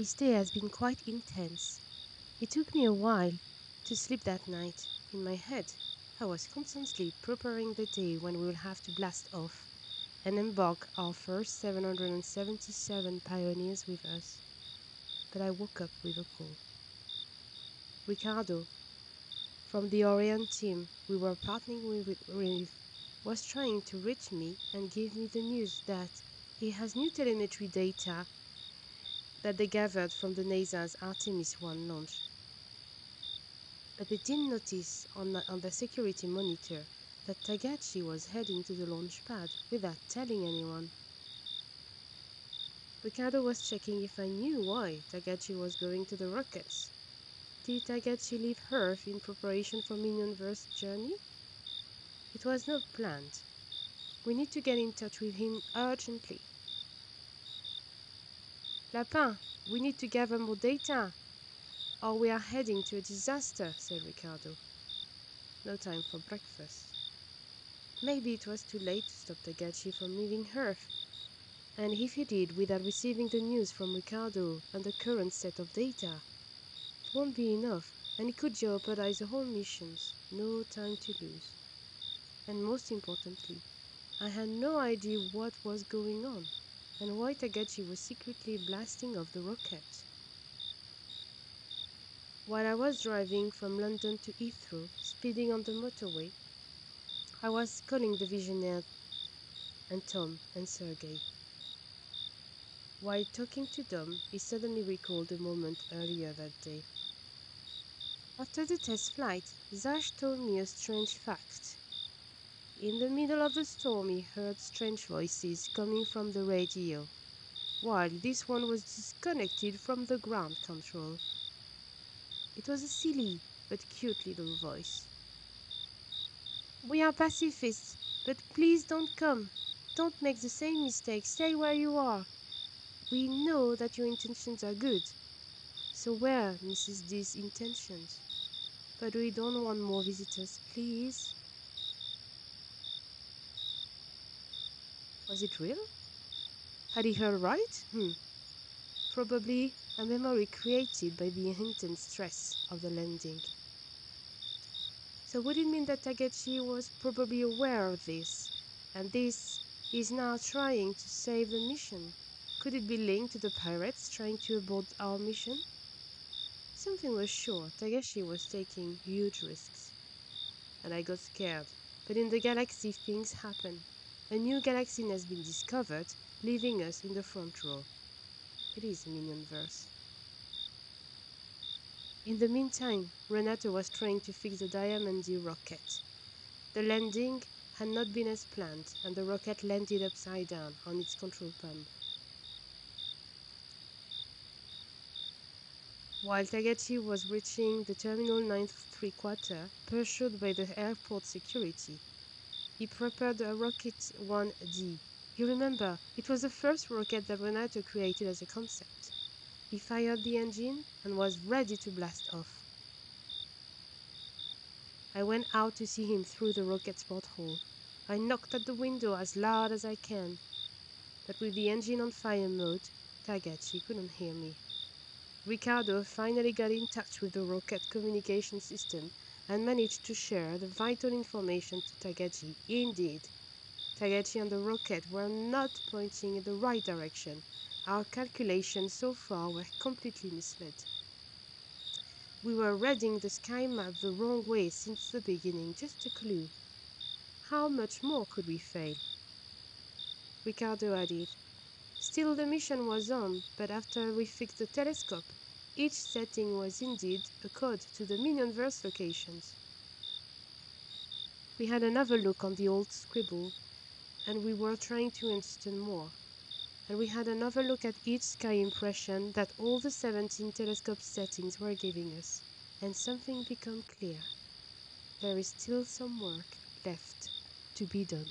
This day has been quite intense. It took me a while to sleep that night. In my head, I was constantly preparing the day when we will have to blast off and embark our first 777 pioneers with us. But I woke up with a call. Ricardo, from the Orion Team we were partnering with, was trying to reach me and give me the news that he has new telemetry data that they gathered from the NASA's Artemis 1 launch. But they didn't notice on the security monitor that Tagachi was heading to the launch pad without telling anyone. Ricardo was checking if I knew why Tagachi was going to the rockets. Did Tagachi leave Earth in preparation for Mignonverse Journey? It was not planned. We need to get in touch with him urgently. Lapin, we need to gather more data, or we are heading to a disaster, said Ricardo. No time for breakfast. Maybe it was too late to stop Tagachi from leaving Earth, and if he did without receiving the news from Ricardo and the current set of data, it won't be enough, and it could jeopardize the whole missions. No time to lose. And most importantly, I had no idea what was going on, and why Tagachi was secretly blasting off the rocket. While I was driving from London to Heathrow, speeding on the motorway, I was calling the Visionaire and Tom and Sergei. While talking to Dom, he suddenly recalled a moment earlier that day. After the test flight, Zash told me a strange fact. In the middle of the storm, he heard strange voices coming from the radio, while this one was disconnected from the ground control. It was a silly but cute little voice. We are pacifists, but please don't come. Don't make the same mistake. Stay where you are. We know that your intentions are good. So where, Mrs. D's intentions? But we don't want more visitors, please. Was it real? Had he heard right? Probably a memory created by the intense stress of the landing. So would it mean that Tagachi was probably aware of this, and this is now trying to save the mission? Could it be linked to the pirates trying to abort our mission? Something was sure, Tagachi was taking huge risks. And I got scared. But in the galaxy things happen. A new galaxy has been discovered, leaving us in the front row. It is Mignonverse. In the meantime, Renato was trying to fix the Diamond D rocket. The landing had not been as planned, and the rocket landed upside down on its control pump. While Tagachi was reaching the Terminal 9th 3/4, pursued by the airport security, he prepared a Rocket 1D. You remember, it was the first rocket that Renato created as a concept. He fired the engine and was ready to blast off. I went out to see him through the rocket's porthole. I knocked at the window as loud as I can, but with the engine on fire mode, Tagachi couldn't hear me. Ricardo finally got in touch with the rocket communication system and managed to share the vital information to Tagachi. Indeed, Tagachi and the rocket were not pointing in the right direction. Our calculations so far were completely misled. We were reading the sky map the wrong way since the beginning, just a clue. How much more could we fail? Ricardo added. Still the mission was on, but after we fixed the telescope, each setting was indeed a code to the Mignonverse locations. We had another look on the old scribble, and we were trying to understand more. And we had another look at each sky impression that all the 17 telescope settings were giving us, and something became clear. There is still some work left to be done.